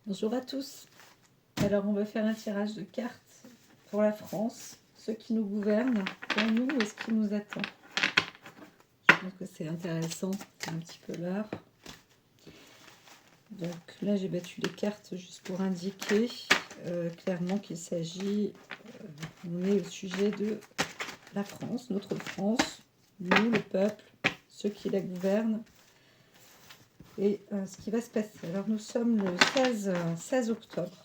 Bonjour à tous. Alors, on va faire un tirage de cartes pour la France, ceux qui nous gouvernent, pour nous et ce qui nous attend. Je pense que c'est intéressant, un petit peu l'heure. Donc là, j'ai battu les cartes juste pour indiquer clairement qu'il s'agit, on est au sujet de la France, notre France, nous, le peuple, ceux qui la gouvernent, et ce qui va se passer. Alors, nous sommes le 16 octobre.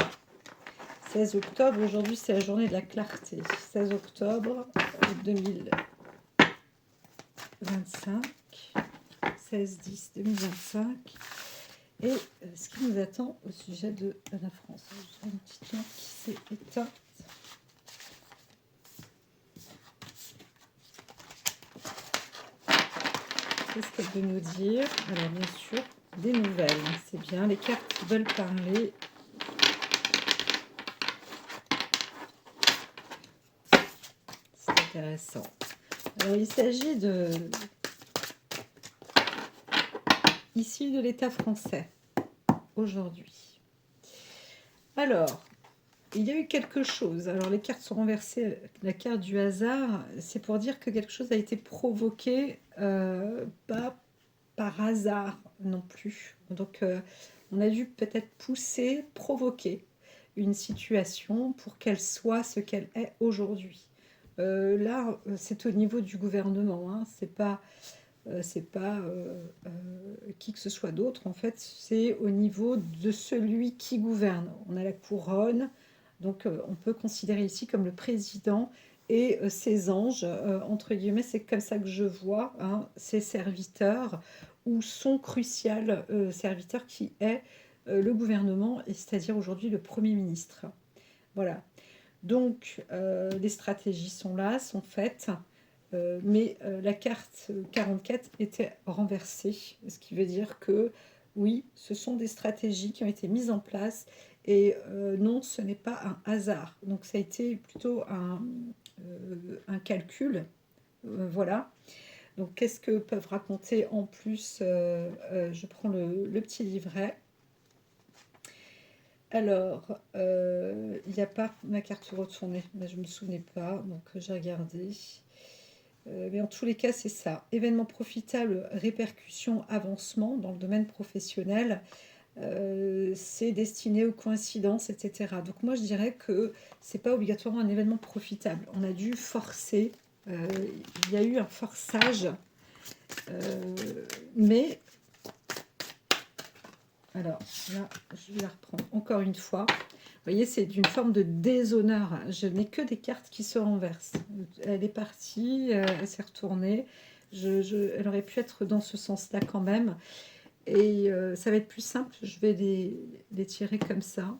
16 octobre, aujourd'hui c'est la journée de la clarté. 16 octobre 2025, 16-10-2025. Et ce qui nous attend au sujet de la France. J'ai une petite lampe qui s'est éteinte. Qu'est-ce qu'elle veut nous dire? Alors bien sûr, des nouvelles. C'est bien, les cartes veulent parler. C'est intéressant. Alors il s'agit ici de l'État français, aujourd'hui. Alors, il y a eu quelque chose. Alors, les cartes sont renversées. La carte du hasard, c'est pour dire que quelque chose a été provoqué, pas par hasard non plus. Donc, on a dû peut-être pousser, provoquer une situation pour qu'elle soit ce qu'elle est aujourd'hui. Là, c'est au niveau du gouvernement. Hein. C'est pas qui que ce soit d'autre. En fait, c'est au niveau de celui qui gouverne. On a la couronne. Donc, on peut considérer ici comme le président et ses anges, entre guillemets, c'est comme ça que je vois, hein, ses serviteurs, ou son crucial serviteur qui est le gouvernement, et c'est-à-dire aujourd'hui le Premier ministre. Voilà. Donc, les stratégies sont là, sont faites, mais la carte 44 était renversée, ce qui veut dire que, oui, ce sont des stratégies qui ont été mises en place, et non, ce n'est pas un hasard. Donc ça a été plutôt un calcul. Voilà. Donc qu'est-ce que peuvent raconter en plus je prends le petit livret. Alors, il n'y a pas ma carte retournée, mais je ne me souvenais pas, donc j'ai regardé. Mais en tous les cas, c'est ça. Événement profitable, répercussion, avancement dans le domaine professionnel. C'est destiné aux coïncidences, etc. Donc moi je dirais que c'est pas obligatoirement un événement profitable. On a dû forcer, il y a eu un forçage, mais alors là je vais la reprendre encore une fois. Vous voyez, c'est d'une forme de déshonneur. Je n'ai que des cartes qui se renversent. Elle est partie, elle s'est retournée. Elle aurait pu être dans ce sens-là quand même. Et ça va être plus simple, je vais les tirer comme ça.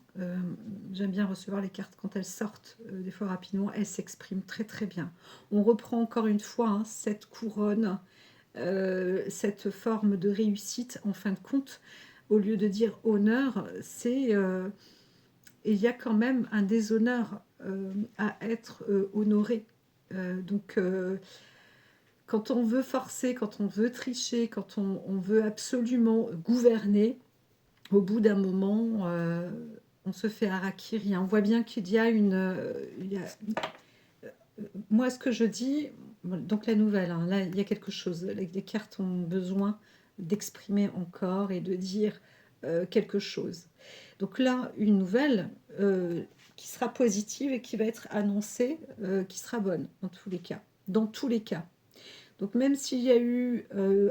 J'aime bien recevoir les cartes quand elles sortent, des fois rapidement, elles s'expriment très très bien. On reprend encore une fois hein, cette couronne, cette forme de réussite en fin de compte. Au lieu de dire honneur, c'est... il y a quand même un déshonneur à être honoré. Donc... quand on veut forcer, quand on veut tricher, quand on veut absolument gouverner, au bout d'un moment, on se fait harakiri. On voit bien qu'il y a moi, ce que je dis, donc la nouvelle, hein, là, il y a quelque chose. Les cartes ont besoin d'exprimer encore et de dire quelque chose. Donc là, une nouvelle qui sera positive et qui va être annoncée, qui sera bonne, dans tous les cas. Dans tous les cas. Donc même s'il y a eu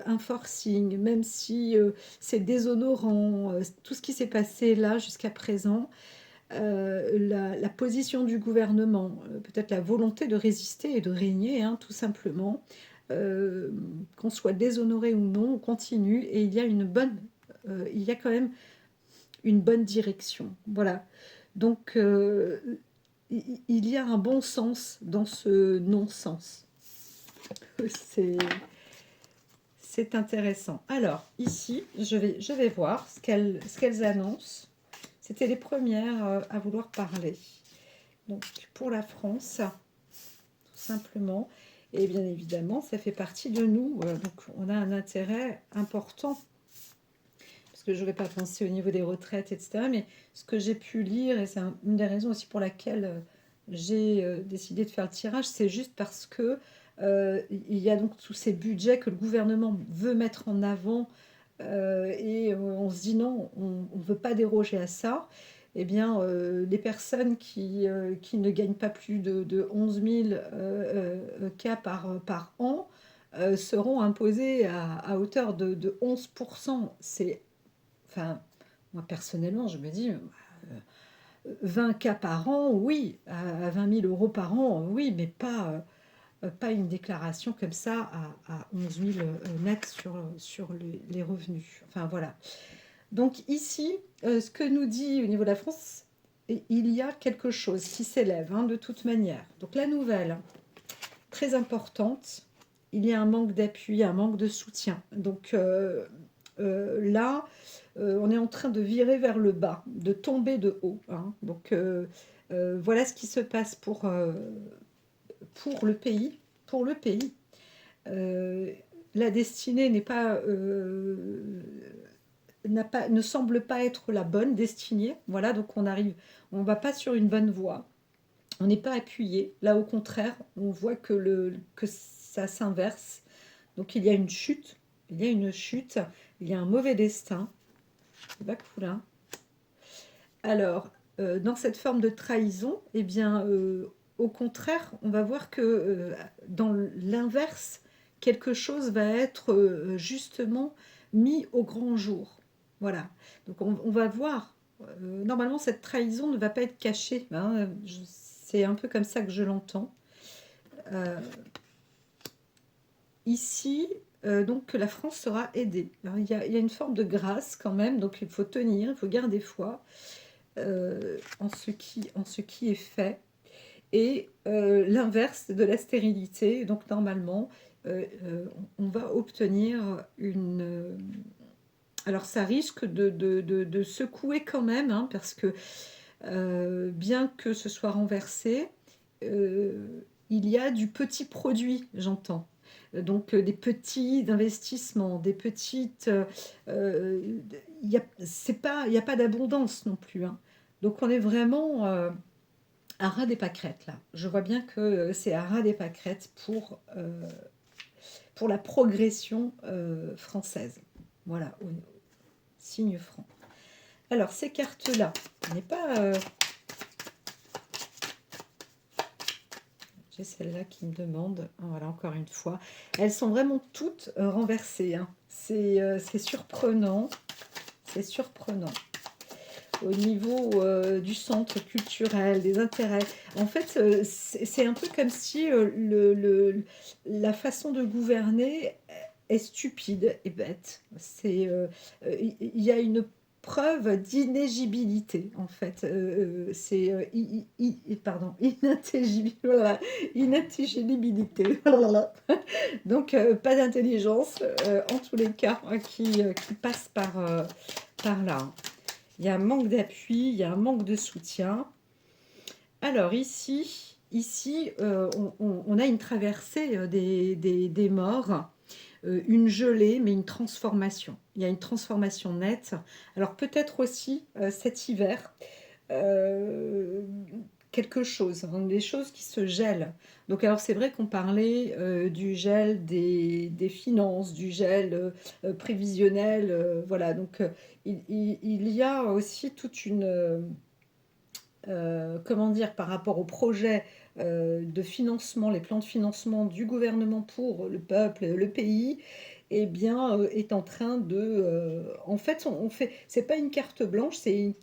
un forcing, même si c'est déshonorant, tout ce qui s'est passé là jusqu'à présent, la position du gouvernement, peut-être la volonté de résister et de régner, hein, tout simplement, qu'on soit déshonoré ou non, on continue et il y a il y a quand même une bonne direction. Voilà. Donc il y a un bon sens dans ce non-sens. C'est intéressant. Alors, ici, je vais voir ce qu'elles annoncent. C'était les premières à vouloir parler. Donc, pour la France, tout simplement. Et bien évidemment, ça fait partie de nous. Donc, on a un intérêt important. Parce que je ne vais pas penser au niveau des retraites, etc. Mais ce que j'ai pu lire, et c'est une des raisons aussi pour laquelle j'ai décidé de faire le tirage, c'est juste parce que il y a donc tous ces budgets que le gouvernement veut mettre en avant et on se dit non, on ne veut pas déroger à ça. Eh bien, les personnes qui ne gagnent pas plus de 11 000 cas par an seront imposées à hauteur de 11%. C'est, enfin, moi personnellement, je me dis, 20 cas par an, oui, à 20 000 euros par an, oui, mais pas une déclaration comme ça à 11 000 net sur les revenus. Enfin, voilà. Donc ici, ce que nous dit au niveau de la France, il y a quelque chose qui s'élève, hein, de toute manière. Donc la nouvelle, très importante, il y a un manque d'appui, un manque de soutien. Donc là, on est en train de virer vers le bas, de tomber de haut, hein. Donc voilà ce qui se passe pour le pays. Pour le pays. La destinée n'est pas, ne semble pas être la bonne destinée. Voilà, donc on ne va pas sur une bonne voie. On n'est pas appuyé. Là, au contraire, on voit que ça s'inverse. Donc il y a une chute. Il y a une chute. Il y a un mauvais destin. C'est pas cool, hein. Alors, dans cette forme de trahison, eh bien, au contraire, on va voir que dans l'inverse, quelque chose va être justement mis au grand jour. Voilà. Donc, on va voir. Normalement, cette trahison ne va pas être cachée, hein. C'est un peu comme ça que je l'entends. Ici, donc, que la France sera aidée. Alors, il y a une forme de grâce quand même, donc il faut tenir, il faut garder foi. En ce qui est fait, et l'inverse de la stérilité. Donc normalement, on va obtenir une... alors ça risque de secouer quand même, hein, parce que bien que ce soit renversé, il y a du petit produit, j'entends. Donc des petits investissements, des petites... il n'y a pas d'abondance non plus, hein. Donc on est vraiment à ras des pâquerettes là. Je vois bien que c'est à ras des pâquerettes pour la progression française. Voilà, au signe franc. Alors ces cartes-là, on n'est pas... j'ai celle-là qui me demande, voilà, encore une fois. Elles sont vraiment toutes renversées, hein. C'est surprenant. C'est surprenant. Au niveau du centre culturel, des intérêts. En fait, c'est un peu comme si la façon de gouverner est stupide et bête. Il y a une preuve d'inéligibilité, en fait. Pardon, voilà, inintelligibilité. Donc, pas d'intelligence, en tous les cas, qui passe par là. Il y a un manque d'appui, il y a un manque de soutien. Alors ici on a une traversée des morts, une gelée, mais une transformation. Il y a une transformation nette. Alors peut-être aussi cet hiver, quelque chose, hein, des choses qui se gèlent. Donc alors c'est vrai qu'on parlait du gel des finances, du gel prévisionnel, voilà. Donc il y a aussi toute une... comment dire, par rapport au projet de financement, les plans de financement du gouvernement pour le peuple, le pays, eh bien, est en train de... en fait, c'est pas une carte blanche, c'est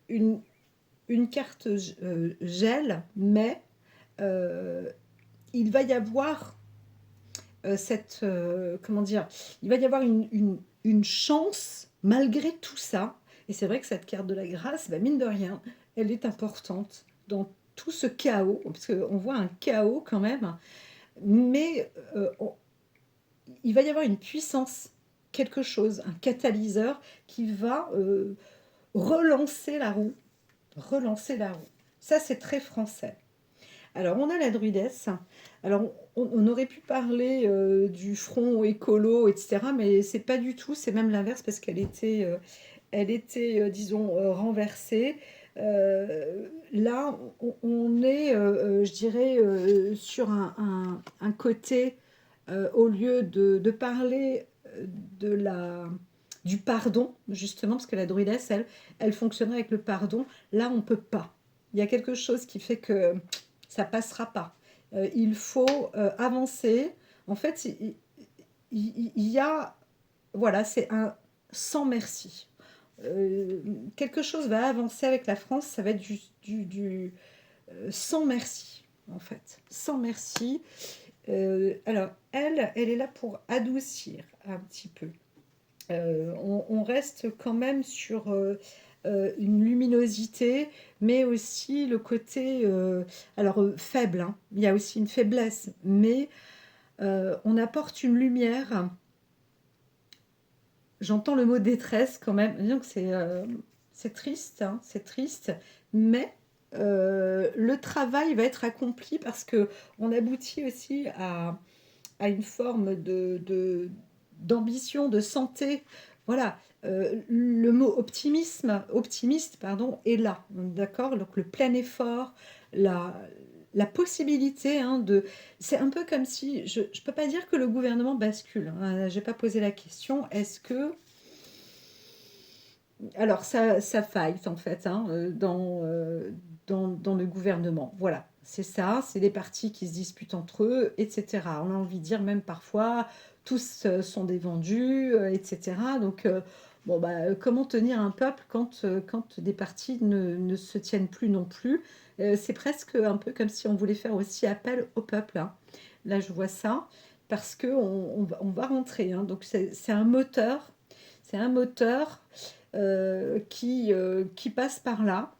une, une carte gel, mais il va y avoir comment dire, il va y avoir une chance malgré tout ça. Et c'est vrai que cette carte de la grâce, bah, mine de rien, elle est importante dans tout ce chaos, parce qu'on voit un chaos quand même, mais il va y avoir une puissance, quelque chose, un catalyseur qui va relancer la roue. Relancer la roue. Ça, c'est très français. Alors, on a la druidesse. Alors, on aurait pu parler du front écolo, etc., mais c'est pas du tout, c'est même l'inverse parce elle était disons, renversée. Là, on est, je dirais, sur un côté, au lieu de parler de du pardon, justement, parce que la druidesse, elle fonctionnerait avec le pardon. Là, on peut pas. Il y a quelque chose qui fait que ça passera pas. Il faut avancer. En fait, il y a, voilà, c'est un sans merci. Quelque chose va avancer avec la France, ça va être sans merci, en fait. Sans merci. Alors, elle est là pour adoucir un petit peu. On reste quand même sur une luminosité, mais aussi le côté, faible, hein. Il y a aussi une faiblesse, mais on apporte une lumière. J'entends le mot détresse quand même. Disons que c'est triste, hein, c'est triste, mais le travail va être accompli parce que on aboutit aussi à une forme d'ambition, de santé. Voilà, le mot optimiste, pardon, est là, d'accord? Donc le plein effort, la, la possibilité C'est un peu comme si... Je ne peux pas dire que le gouvernement bascule, hein, je n'ai pas posé la question. Est-ce que... Alors, ça fight, en fait, hein, dans le gouvernement. Voilà, c'est ça, c'est des partis qui se disputent entre eux, etc. On a envie de dire même parfois, tous sont des vendus, etc. Donc, bon, bah, comment tenir un peuple quand des partis ne se tiennent plus non plus? C'est presque un peu comme si on voulait faire aussi appel au peuple, hein. Là, je vois ça, parce qu'on va rentrer, hein. Donc, c'est un moteur qui passe par là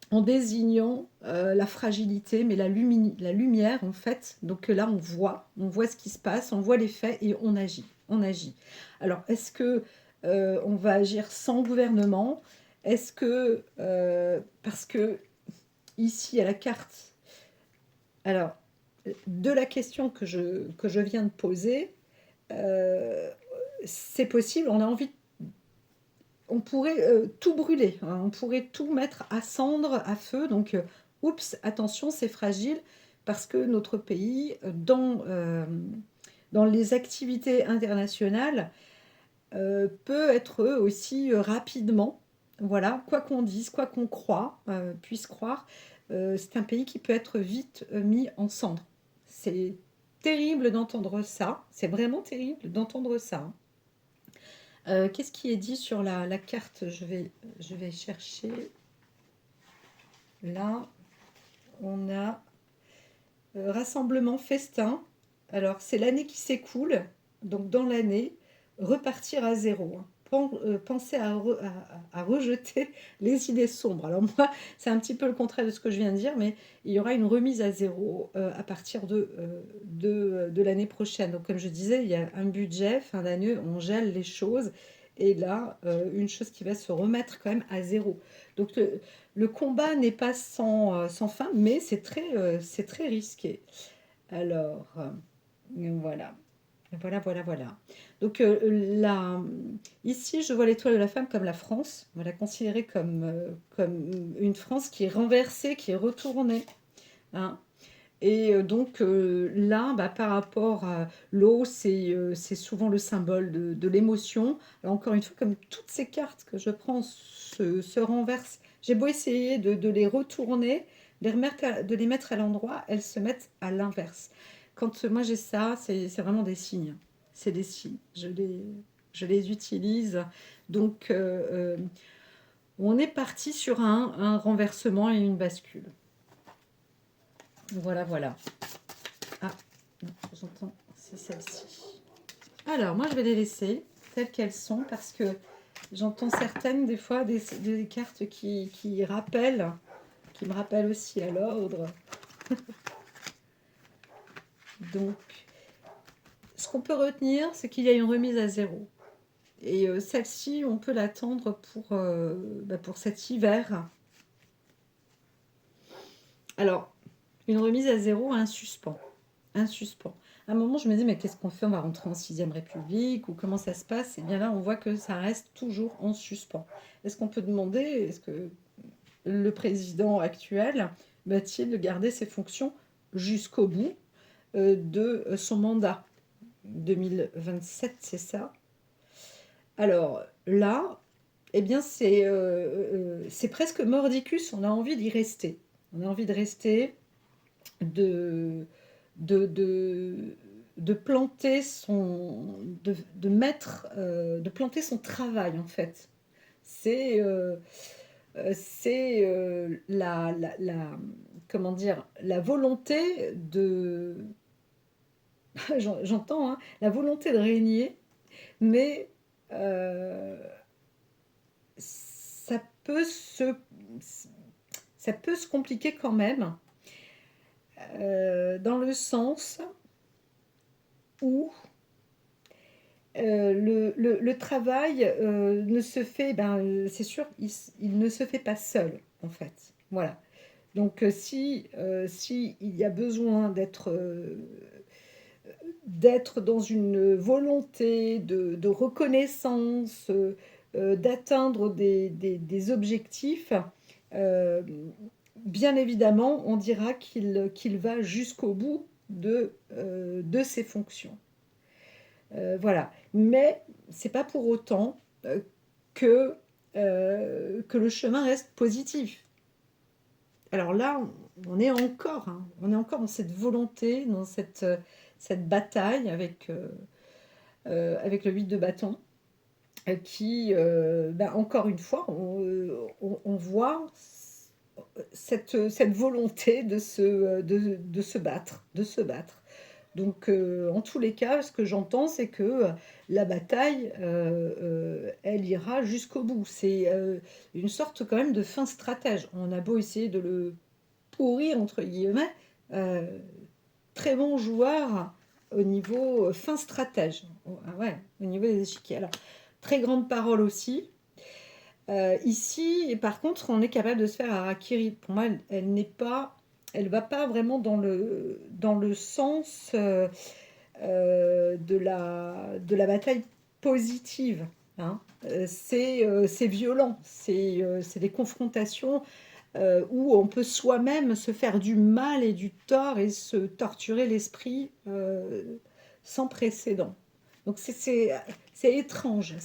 en désignant la fragilité, mais la lumière en fait. Donc là, on voit ce qui se passe, on voit les faits et on agit. On agit. Alors, est-ce que on va agir sans gouvernement? Est-ce que parce que ici à la carte, alors de la question que je viens de poser, euh, c'est possible. On a envie de on pourrait tout brûler, hein, on pourrait tout mettre à cendre, à feu. Donc, oups, attention, c'est fragile parce que notre pays, dans les activités internationales, peut être aussi rapidement, voilà, quoi qu'on dise, quoi qu'on puisse croire, c'est un pays qui peut être vite mis en cendre. C'est terrible d'entendre ça, c'est vraiment terrible d'entendre ça, hein. Qu'est-ce qui est dit sur la carte? Je vais chercher. Là, on a rassemblement festin. Alors, c'est l'année qui s'écoule. Donc, dans l'année, repartir à zéro, hein. Penser à rejeter les idées sombres. Alors, moi, c'est un petit peu le contraire de ce que je viens de dire, mais il y aura une remise à zéro à partir de l'année prochaine. Donc, comme je disais, il y a un budget, fin d'année, on gèle les choses. Et là, une chose qui va se remettre quand même à zéro. Donc, le combat n'est pas sans fin, mais c'est très risqué. Alors, voilà. Voilà. Donc là, ici, je vois l'étoile de la femme comme la France. On va la considérer comme une France qui est renversée, qui est retournée, hein. Et donc là, bah, par rapport à l'eau, c'est souvent le symbole de l'émotion. Alors encore une fois, comme toutes ces cartes que je prends se renversent, j'ai beau essayer de les retourner, de les mettre à l'endroit, elles se mettent à l'inverse. Quand moi j'ai ça, c'est vraiment des signes. C'est des signes. Je les utilise. Donc on est parti sur un renversement et une bascule. Voilà. Ah, non, j'entends, c'est celle-ci. Alors, moi, je vais les laisser telles qu'elles sont parce que j'entends certaines, des fois, des cartes qui me rappellent aussi à l'ordre. Donc, ce qu'on peut retenir, c'est qu'il y a une remise à zéro. Et celle-ci, on peut l'attendre pour cet hiver. Alors, une remise à zéro, un suspens. Un suspens. À un moment, je me dis, mais qu'est-ce qu'on fait? On va rentrer en 6e République ou comment ça se passe? Et bien là, on voit que ça reste toujours en suspens. Est-ce qu'on peut demander, est-ce que le président actuel va-t-il garder ses fonctions jusqu'au bout de son mandat? 2027, c'est ça? Alors là, eh bien, c'est presque mordicus. On a envie d'y rester. On a envie de rester, de, de planter de planter son travail, en fait. C'est comment dire, la volonté de, j'entends, hein, la volonté de régner, mais euh, ça peut se, ça peut se compliquer quand même, dans le sens où le travail ne se fait, c'est sûr, il ne se fait pas seul, en fait. Voilà. Donc, si il y a besoin d'être dans une volonté de reconnaissance, d'atteindre des objectifs, euh, bien évidemment, on dira qu'il va jusqu'au bout de ses fonctions. Voilà. Mais c'est pas pour autant que, que le chemin reste positif. Alors là, on est encore dans cette volonté, dans cette bataille avec le 8 de bâton, qui, encore une fois, on voit cette volonté de se battre, de se battre. Donc, en tous les cas, ce que j'entends, c'est que la bataille, elle ira jusqu'au bout. C'est une sorte quand même de fin stratège. On a beau essayer de le pourrir, entre guillemets, euh, très bon joueur au niveau fin stratège. Ah ouais, au niveau des échiquiers. Alors, très grande parole aussi. Ici, et par contre, on est capable de se faire harakiri. Pour moi, elle va pas vraiment dans le sens de la bataille positive. Hein. C'est violent, c'est des confrontations où on peut soi-même se faire du mal et du tort et se torturer l'esprit sans précédent. Donc c'est étrange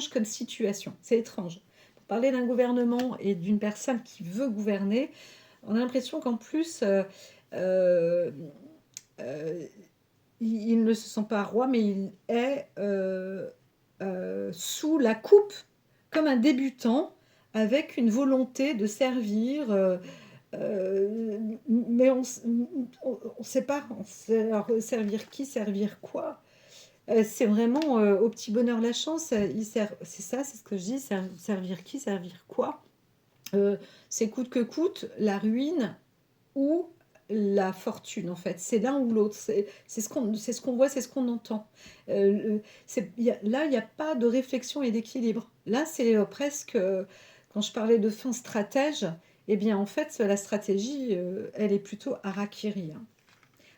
comme situation, c'est étrange. Pour parler d'un gouvernement et d'une personne qui veut gouverner, on a l'impression qu'en plus, euh, euh, il ne se sent pas roi, mais il est sous la coupe comme un débutant avec une volonté de servir. Mais on ne sait pas servir qui, servir quoi. C'est vraiment au petit bonheur la chance. C'est ça, c'est ce que je dis, servir qui, servir quoi. Euh, c'est coûte que coûte la ruine ou la fortune, en fait. C'est l'un ou l'autre. C'est ce qu'on voit, c'est ce qu'on entend. Là, il n'y a pas de réflexion et d'équilibre. Là, c'est presque, quand je parlais de fin stratège, eh bien, en fait, la stratégie, elle est plutôt harakiri. Hein.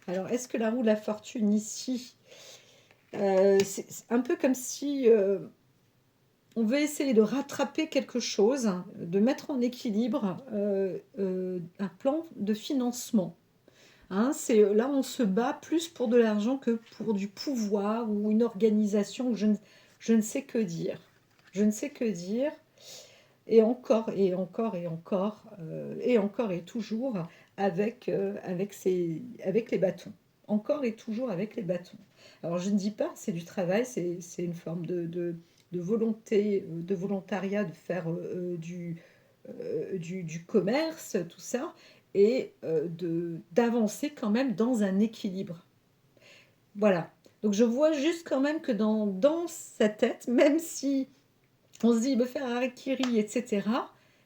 Alors, est-ce que la roue de la fortune ici, c'est un peu comme si on veut essayer de rattraper quelque chose, de mettre en équilibre un plan de financement. Hein, là, on se bat plus pour de l'argent que pour du pouvoir ou une organisation. Je ne sais que dire. Je ne sais que dire. Et encore, et encore, et encore, et encore, et toujours avec les bâtons. Encore et toujours avec les bâtons. Alors, je ne dis pas, c'est du travail, c'est une forme de volonté, de volontariat, de faire du commerce, tout ça, et d'avancer quand même dans un équilibre. Voilà. Donc je vois juste quand même que dans sa tête, même si on se dit me faire harakiri, etc.,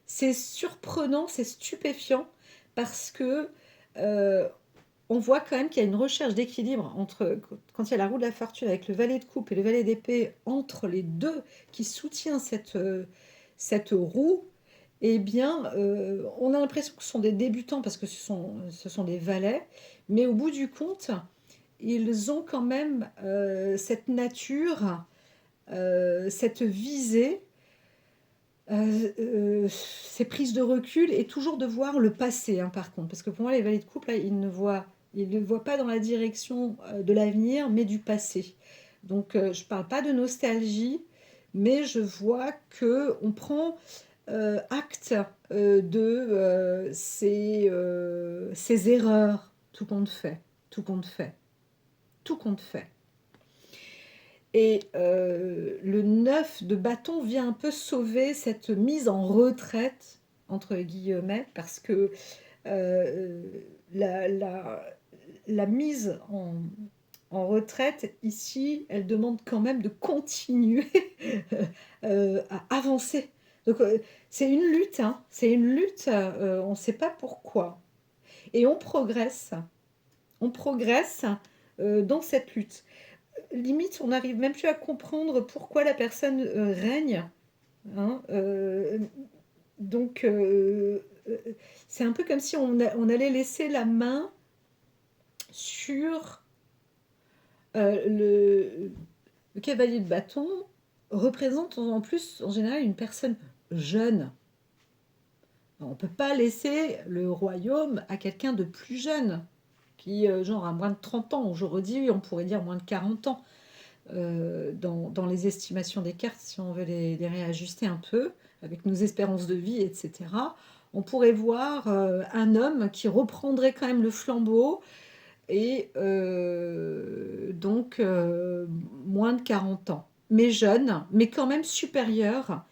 c'est surprenant, c'est stupéfiant, parce que on voit quand même qu'il y a une recherche d'équilibre entre, quand il y a la roue de la fortune avec le valet de coupe et le valet d'épée, entre les deux qui soutient cette roue. eh bien, on a l'impression que ce sont des débutants parce que ce sont des valets, mais au bout du compte, ils ont quand même cette nature, cette visée, ces prises de recul et toujours de voir le passé, hein, par contre. Parce que pour moi, les valets de couple, là, ils ne voient pas dans la direction de l'avenir, mais du passé. Donc, je ne parle pas de nostalgie, mais je vois que on prend acte de ces erreurs, tout compte fait, tout compte fait, tout compte fait. Et le 9 de bâton vient un peu sauver cette mise en retraite, entre guillemets, parce que euh, la, la, la mise en retraite, ici, elle demande quand même de continuer à avancer. Donc, c'est une lutte, hein, c'est une lutte, on ne sait pas pourquoi. Et on progresse dans cette lutte. Limite, on n'arrive même plus à comprendre pourquoi la personne règne. Hein, donc, c'est un peu comme si on allait laisser la main sur le cavalier de bâton représente en plus, en général, une personne jeune. On ne peut pas laisser le royaume à quelqu'un de plus jeune, qui, genre, a moins de 30 ans. Aujourd'hui, on pourrait dire moins de 40 ans. Dans les estimations des cartes, si on veut les réajuster un peu, avec nos espérances de vie, etc., on pourrait voir un homme qui reprendrait quand même le flambeau et donc moins de 40 ans, mais jeune, mais quand même supérieur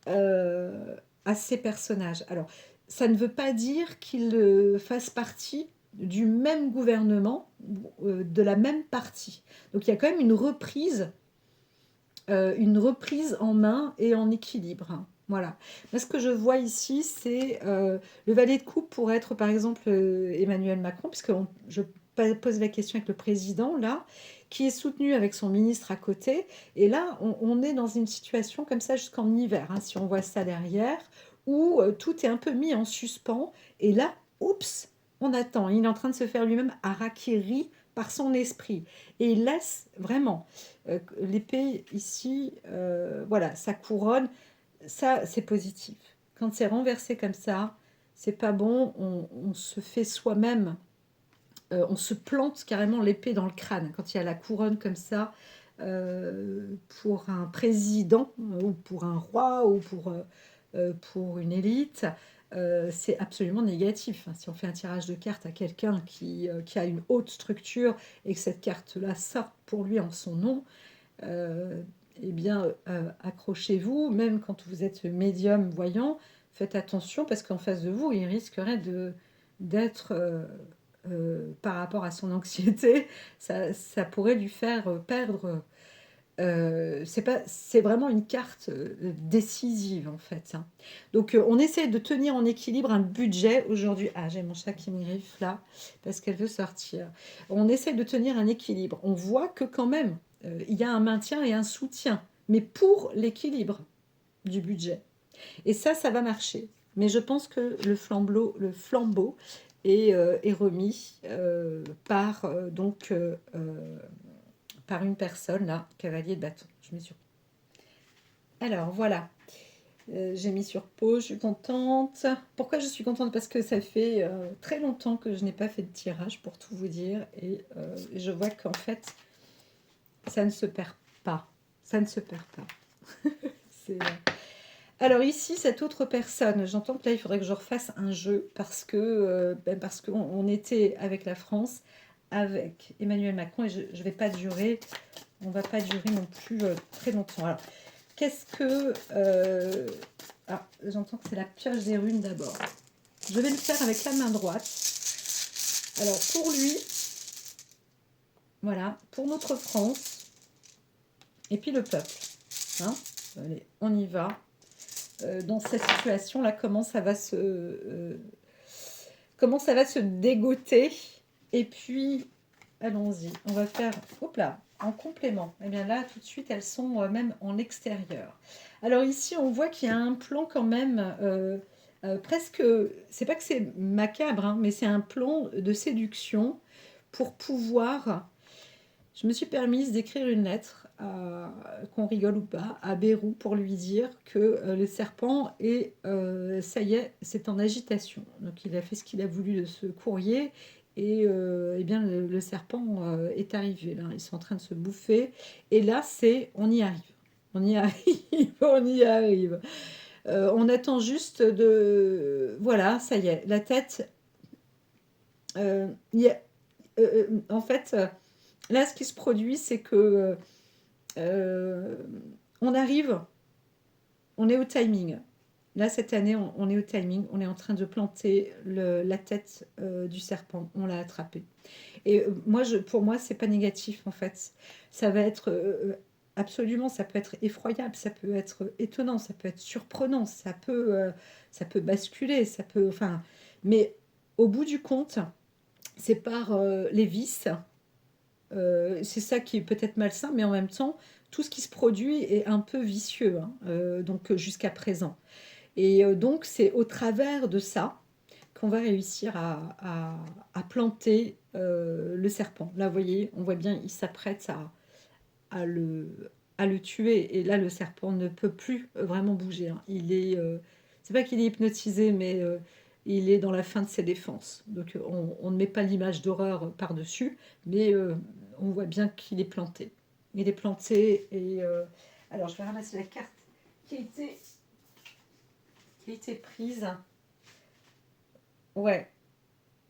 à ces personnages. Alors, ça ne veut pas dire qu'ils fassent partie du même gouvernement, de la même partie. Donc il y a quand même une reprise en main et en équilibre. Hein. Voilà. Moi, ce que je vois ici, c'est le valet de coupe pour être, par exemple, Emmanuel Macron, puisque je pose la question avec le président, là, qui est soutenu avec son ministre à côté. Et là, on est dans une situation comme ça jusqu'en hiver, hein, si on voit ça derrière, où tout est un peu mis en suspens. Et là, oups, on attend. Il est en train de se faire lui-même harakiri par son esprit. Et il laisse vraiment l'épée ici, voilà, ça couronne, ça c'est positif. Quand c'est renversé comme ça, c'est pas bon, on se fait soi-même, on se plante carrément l'épée dans le crâne. Quand il y a la couronne comme ça, pour un président, ou pour un roi, ou pour une élite, c'est absolument négatif. Si on fait un tirage de cartes à quelqu'un qui a une haute structure et que cette carte-là sort pour lui en son nom, eh bien, accrochez-vous, même quand vous êtes médium voyant, faites attention parce qu'en face de vous, il risquerait d'être, par rapport à son anxiété, ça pourrait lui faire perdre. C'est vraiment une carte décisive en fait. Hein. Donc on essaie de tenir en équilibre un budget aujourd'hui. Ah, j'ai mon chat qui me griffe là parce qu'elle veut sortir. On essaie de tenir un équilibre. On voit que quand même il y a un maintien et un soutien, mais pour l'équilibre du budget. Et ça va marcher. Mais je pense que le flambeau est remis par une personne, là, cavalier de bâton. Je mets sur. Alors, voilà. J'ai mis sur pause, je suis contente. Pourquoi je suis contente? Parce que ça fait très longtemps que je n'ai pas fait de tirage, pour tout vous dire. Et je vois qu'en fait, ça ne se perd pas. Ça ne se perd pas. C'est... Alors ici, cette autre personne, j'entends que là, il faudrait que je refasse un jeu parce qu'on était avec la France, avec Emmanuel Macron, et je ne vais pas durer, on ne va pas durer non plus très longtemps. Alors, qu'est-ce que... j'entends que c'est la pioche des runes d'abord. Je vais le faire avec la main droite. Alors, pour lui, voilà, pour notre France, et puis le peuple. Hein, allez, on y va. Dans cette situation-là, comment ça va se dégoter. Et puis, allons-y, on va faire, hop là, en complément. Et bien là, tout de suite, elles sont même en extérieur. Alors ici, on voit qu'il y a un plan quand même presque, c'est pas que c'est macabre, hein, mais c'est un plan de séduction pour pouvoir. Je me suis permise d'écrire une lettre, qu'on rigole ou pas, à Bérou pour lui dire que le serpent est, ça y est, c'est en agitation. Donc il a fait ce qu'il a voulu de ce courrier et eh bien le serpent est arrivé. Là. Ils sont en train de se bouffer et là c'est, on y arrive. On y arrive, on y arrive. On attend juste de... Voilà, ça y est, la tête... y a- en fait... Là, ce qui se produit, c'est que euh, on arrive, on est au timing. Là, cette année, on est au timing. On est en train de planter la tête du serpent. On l'a attrapé. Et moi, pour moi, c'est pas négatif en fait. Ça va être absolument, ça peut être effroyable, ça peut être étonnant, ça peut être surprenant, ça peut basculer, ça peut, enfin, mais au bout du compte, c'est par les vices. C'est ça qui est peut-être malsain, mais en même temps, tout ce qui se produit est un peu vicieux, hein, donc jusqu'à présent. Et donc, c'est au travers de ça qu'on va réussir à planter le serpent. Là, vous voyez, on voit bien, il s'apprête à à le tuer. Et là, le serpent ne peut plus vraiment bouger, hein. C'est pas qu'il est hypnotisé, mais il est dans la fin de ses défenses. Donc, on ne met pas l'image d'horreur par-dessus, mais on voit bien qu'il est planté. Il est planté et alors, je vais ramasser la carte qui a été, qui a été prise. Ouais.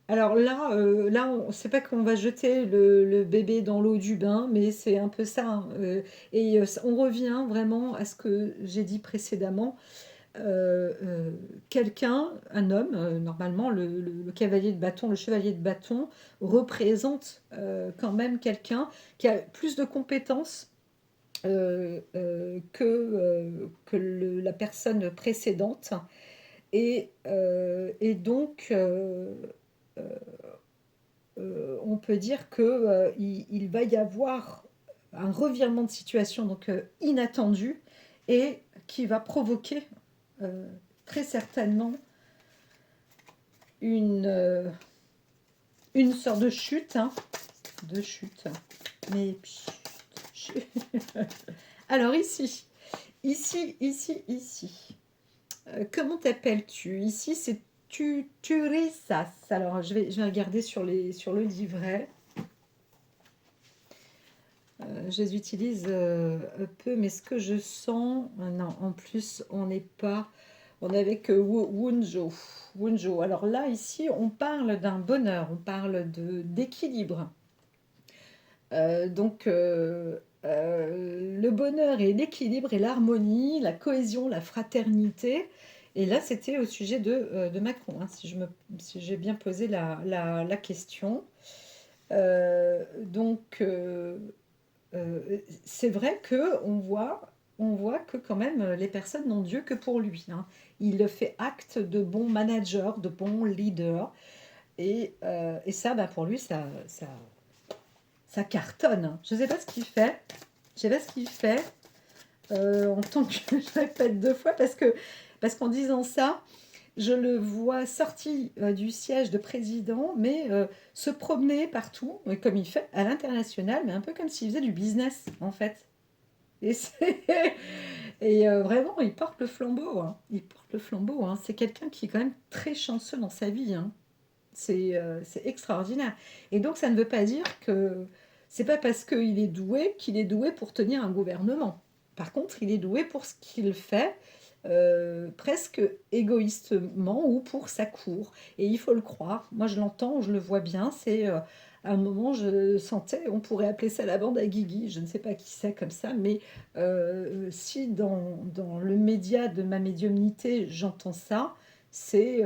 Alors là, c'est pas qu'on va jeter le bébé dans l'eau du bain, mais c'est un peu ça, hein. Et on revient vraiment à ce que j'ai dit précédemment. Quelqu'un, un homme, normalement, le cavalier de bâton, le chevalier de bâton, représente quand même quelqu'un qui a plus de compétences que la personne précédente. Et donc, on peut dire que il va y avoir un revirement de situation donc inattendu et qui va provoquer euh, très certainement une, euh, une sorte de chute, hein, de chute. Mais chut. Alors ici. Comment t'appelles-tu? Ici, c'est Turisas. Alors, je vais regarder sur le livret. Je les utilise peu, mais ce que je sens, non, en plus, on n'est pas, on est avec Wunjo. Wunjo. Alors là, ici, on parle d'un bonheur, on parle d'équilibre. Donc, le bonheur et l'équilibre et l'harmonie, la cohésion, la fraternité. Et là, c'était au sujet de Macron, hein, si j'ai bien posé la question. Donc, c'est vrai que on voit que quand même les personnes n'ont Dieu que pour lui, hein. Il fait acte de bon manager, de bon leader. Et ça, bah, pour lui, ça cartonne, hein. Je ne sais pas ce qu'il fait. Je sais pas ce qu'il fait en tant que, je répète deux fois, parce qu'en disant ça, je le vois sorti du siège de président, mais se promener partout, comme il fait à l'international, mais un peu comme s'il faisait du business, en fait. Et, vraiment, il porte le flambeau, hein. Il porte le flambeau, hein. C'est quelqu'un qui est quand même très chanceux dans sa vie, hein. C'est extraordinaire. Et donc, ça ne veut pas dire que c'est pas parce qu'il est doué pour tenir un gouvernement. Par contre, il est doué pour ce qu'il fait, presque égoïstement ou pour sa cour. Et il faut le croire. Moi, je l'entends, je le vois bien. À un moment, je sentais, on pourrait appeler ça la bande à Guigui. Je ne sais pas qui c'est comme ça, mais si dans le média de ma médiumnité, j'entends ça, c'est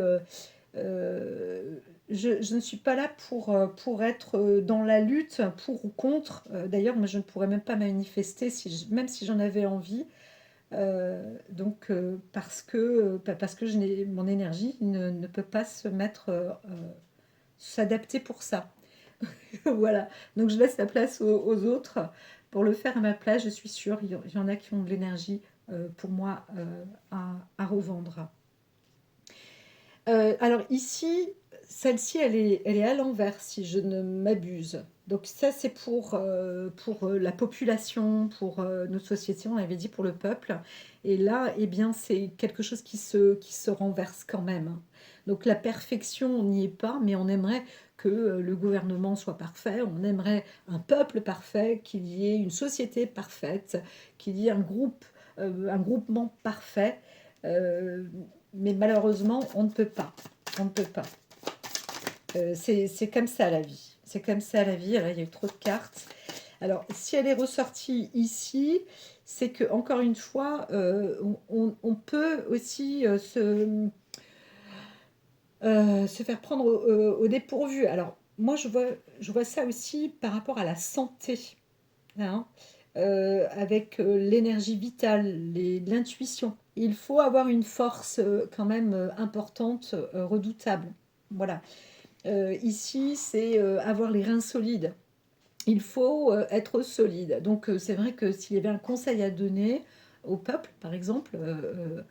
euh, je ne suis pas là pour être dans la lutte pour ou contre. D'ailleurs, moi, je ne pourrais même pas manifester, même si j'en avais envie. Donc, parce que mon énergie ne peut pas s'adapter pour ça. Voilà, donc je laisse la place aux autres pour le faire à ma place. Je suis sûre, il y en a qui ont de l'énergie pour moi à revendre. Alors ici, celle-ci, elle est à l'envers, si je ne m'abuse. Donc ça, c'est pour la population, pour notre société, on avait dit pour le peuple. Et là, eh bien, c'est quelque chose qui se renverse quand même, hein. Donc la perfection, on n'y est pas, mais on aimerait que le gouvernement soit parfait, on aimerait un peuple parfait, qu'il y ait une société parfaite, qu'il y ait un groupement parfait. Euh, mais malheureusement, on ne peut pas. On ne peut pas. C'est comme ça la vie. C'est comme ça la vie. Alors, il y a eu trop de cartes. Alors, si elle est ressortie ici, c'est que encore une fois, on peut aussi se faire prendre au dépourvu. Alors, moi, je vois ça aussi par rapport à la santé, hein, avec l'énergie vitale, l'intuition. Il faut avoir une force quand même importante, redoutable. Voilà. Ici, c'est avoir les reins solides. Il faut être solide. Donc, c'est vrai que s'il y avait un conseil à donner au peuple, par exemple,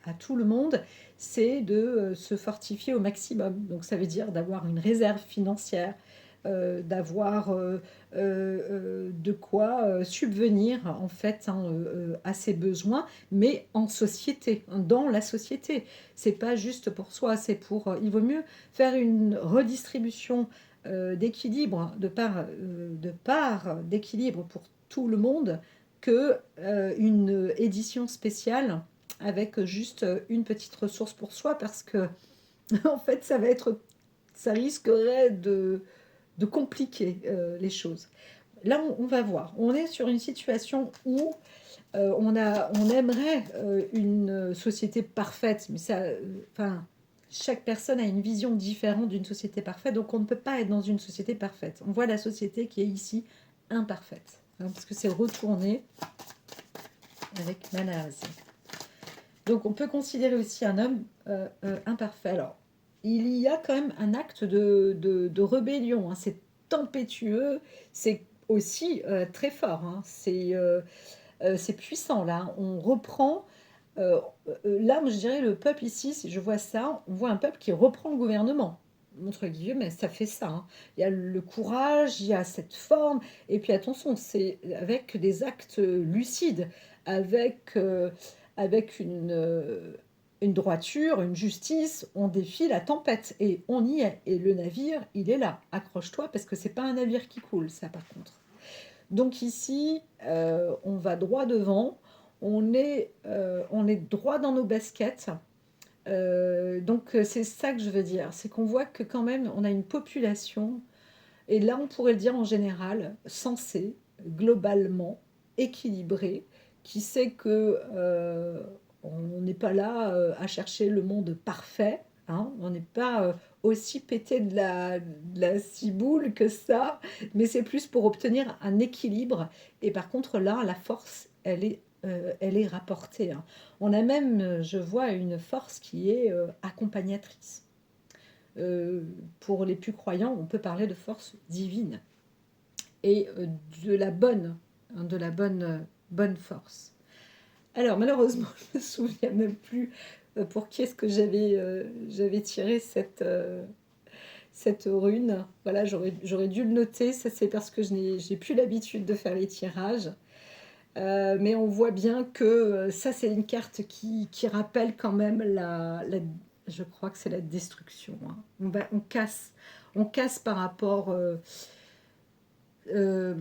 à tout le monde, c'est de se fortifier au maximum. Donc, ça veut dire d'avoir une réserve financière, d'avoir de quoi subvenir en fait, hein, à ses besoins, mais en société, hein, dans la société. C'est pas juste pour soi, c'est pour. Il vaut mieux faire une redistribution d'équilibre, de part d'équilibre pour tout le monde, que une édition spéciale avec juste une petite ressource pour soi, parce que en fait, ça risquerait de compliquer les choses. Là, on va voir. On est sur une situation où on aimerait une société parfaite, mais ça, enfin, chaque personne a une vision différente d'une société parfaite, donc on ne peut pas être dans une société parfaite. On voit la société qui est ici imparfaite, hein, parce que c'est retourné avec Malaz. Donc on peut considérer aussi un homme imparfait. Alors, il y a quand même un acte de rébellion, hein. C'est tempétueux, c'est aussi très fort, hein. C'est puissant là. On reprend. Là, moi, je dirais le peuple ici, si je vois ça, on voit un peuple qui reprend le gouvernement. Entre guillemets, mais ça fait ça, hein. Il y a le courage, il y a cette forme, et puis attention, c'est avec des actes lucides, avec, avec une droiture, une justice, on défie la tempête, et on y est. Et le navire, il est là. Accroche-toi, parce que c'est pas un navire qui coule, ça par contre. Donc ici, on va droit devant, on est droit dans nos baskets. Donc c'est ça que je veux dire, c'est qu'on voit que quand même on a une population, et là on pourrait le dire en général, sensée, globalement, équilibrée, qui sait que on n'est pas là à chercher le monde parfait, hein, on n'est pas aussi pété de la ciboule que ça, mais c'est plus pour obtenir un équilibre. Et par contre là, la force, elle est rapportée, hein. On a même, je vois, une force qui est accompagnatrice. Euh, pour les plus croyants, on peut parler de force divine et de la bonne, hein, de la bonne force. Alors malheureusement, je me souviens même plus pour qui est-ce que j'avais tiré cette rune. Voilà, j'aurais dû le noter. Ça, c'est parce que j'ai plus l'habitude de faire les tirages. Mais on voit bien que ça, c'est une carte qui rappelle quand même je crois que c'est la destruction, hein. On casse par rapport. Euh,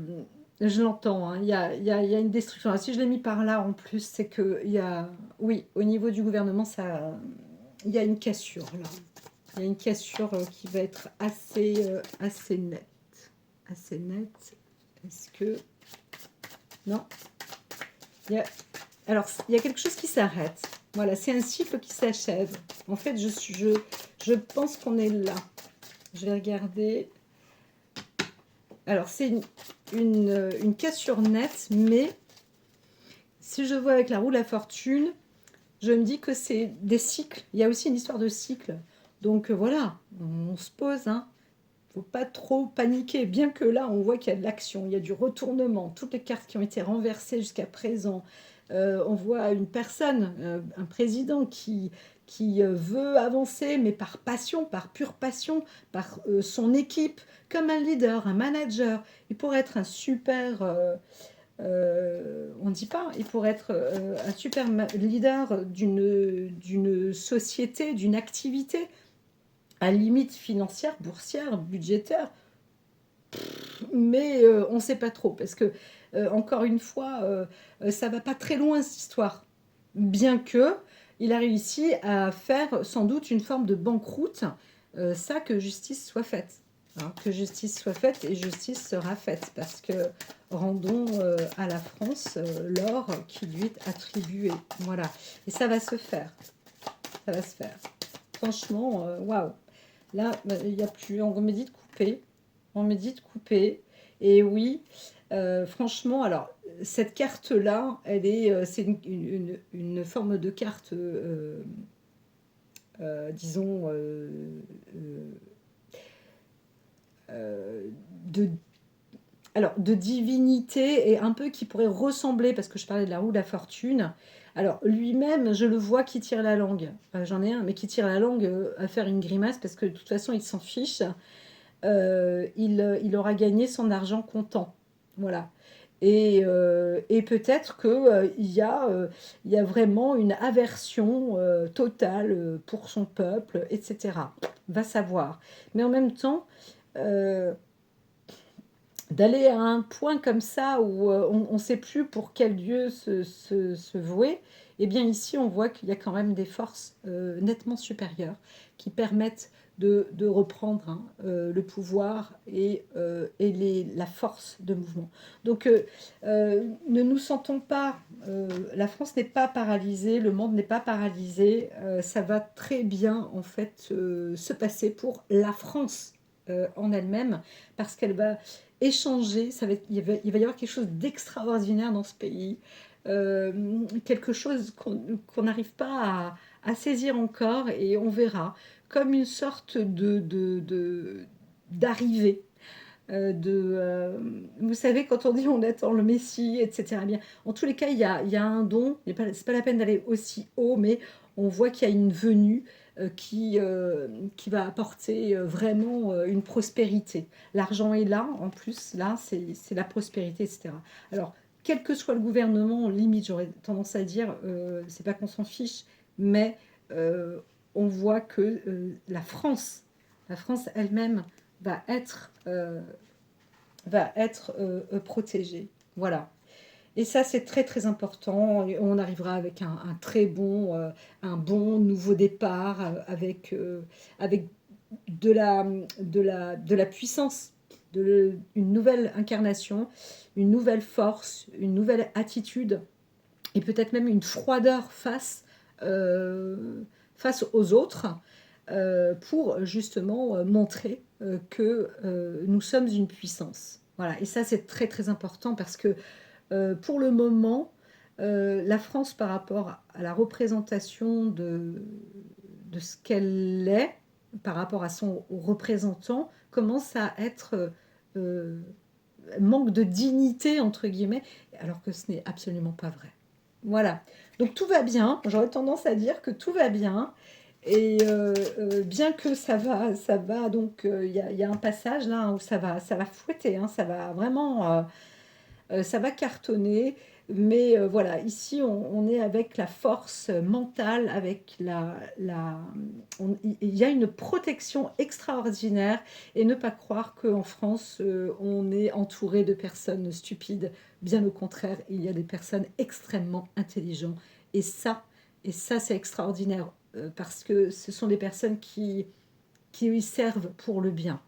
je l'entends, hein, il y a une destruction. Alors, si je l'ai mis par là en plus, c'est que il y a, oui, au niveau du gouvernement, il y a une cassure là. Il y a une cassure qui va être assez nette. Assez nette. Est-ce que. Non, il y a alors, il y a quelque chose qui s'arrête. Voilà, c'est un cycle qui s'achève. En fait, je pense qu'on est là. Je vais regarder. Alors, c'est une cassure nette, mais si je vois avec la roue de la fortune, je me dis que c'est des cycles. Il y a aussi une histoire de cycle. Donc, voilà, on se pose, hein. faut pas trop paniquer, bien que là, on voit qu'il y a de l'action, il y a du retournement. Toutes les cartes qui ont été renversées jusqu'à présent, on voit une personne, un président qui veut avancer, mais par passion, par pure passion, par son équipe, comme un leader, un manager. Il pourrait être un super... on ne dit pas, il pourrait être un super leader d'une société, d'une activité, à la limite financière, boursière, budgétaire, mais on ne sait pas trop, parce que, encore une fois, ça va pas très loin, cette histoire. Bien que il a réussi à faire sans doute une forme de banqueroute, ça, que justice soit faite. Hein, que justice soit faite, et justice sera faite, parce que rendons à la France l'or qui lui est attribué. Voilà. Et ça va se faire. Ça va se faire. Franchement, waouh. Là, il n'y a plus. On me dit de couper. On me dit de couper. Et oui, franchement, alors, cette carte-là, c'est une forme de carte, disons, euh, de, alors, de divinité, et un peu qui pourrait ressembler, parce que je parlais de la roue de la fortune. Alors, lui-même, je le vois qui tire la langue. J'en ai un, mais qui tire la langue à faire une grimace, parce que de toute façon, il s'en fiche. Il aura gagné son argent comptant. Voilà. Et peut-être qu'il y a vraiment une aversion totale pour son peuple, etc. Va savoir. Mais en même temps, euh, d'aller à un point comme ça où on ne sait plus pour quel dieu se vouer, eh bien ici on voit qu'il y a quand même des forces nettement supérieures qui permettent de reprendre le pouvoir et la force de mouvement. Donc ne nous sentons pas, la France n'est pas paralysée, le monde n'est pas paralysé, ça va très bien en fait se passer pour la France en elle-même, parce qu'elle va échanger, il va y avoir quelque chose d'extraordinaire dans ce pays, quelque chose qu'on n'arrive pas à saisir encore, et on verra comme une sorte d'arrivée. Vous savez, quand on dit on attend le Messie, etc. Bien, en tous les cas, il y a un don. C'est pas la peine d'aller aussi haut, mais on voit qu'il y a une venue qui va apporter vraiment une prospérité. L'argent est là, en plus, là, c'est la prospérité, etc. Alors, quel que soit le gouvernement, limite, j'aurais tendance à dire, c'est pas qu'on s'en fiche, mais on voit que la France elle-même va être protégée. Voilà. Et ça, c'est très très important. On arrivera avec un bon nouveau départ, avec de la puissance, une nouvelle incarnation, une nouvelle force, une nouvelle attitude, et peut-être même une froideur face aux autres, pour justement montrer que nous sommes une puissance. Voilà, et ça c'est très très important, parce que pour le moment, la France, par rapport à la représentation de ce qu'elle est, par rapport à son représentant, commence à être manque de dignité, entre guillemets, alors que ce n'est absolument pas vrai. Voilà. Donc tout va bien. J'aurais tendance à dire que tout va bien. Et bien que ça va, donc il y a un passage là, hein, où ça va fouetter, hein, ça va vraiment, ça va cartonner. Mais voilà, ici on est avec la force mentale, avec il y a une protection extraordinaire, et ne pas croire qu'en France on est entouré de personnes stupides. Bien au contraire, il y a des personnes extrêmement intelligentes, et ça, c'est extraordinaire, parce que ce sont des personnes qui lui servent pour le bien,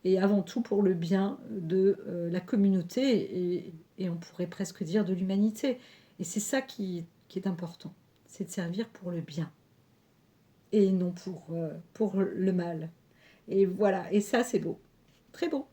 et avant tout pour le bien de la communauté, et on pourrait presque dire de l'humanité. Et c'est ça qui est important, c'est de servir pour le bien et non pour le mal. Et voilà, et ça c'est beau, très beau.